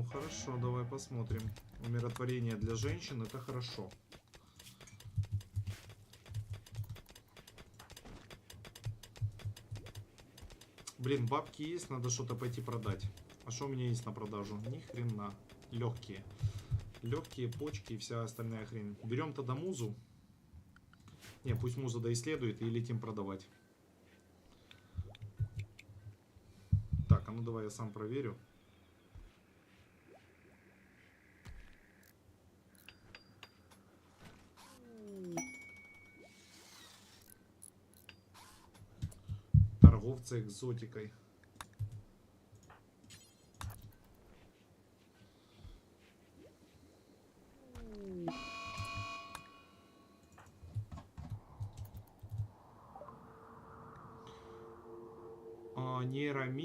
Ну, хорошо, давай посмотрим. Умиротворение для женщин — это хорошо. Блин, бабки есть, надо что-то пойти продать. А что у меня есть на продажу? Ни хрена. Легкие. Легкие, почки и вся остальная хрень. Берем тогда музу. Не, пусть муза доисследует и летим продавать. Так, а ну давай я сам проверю. Торговцы экзотикой. Нейроминчик.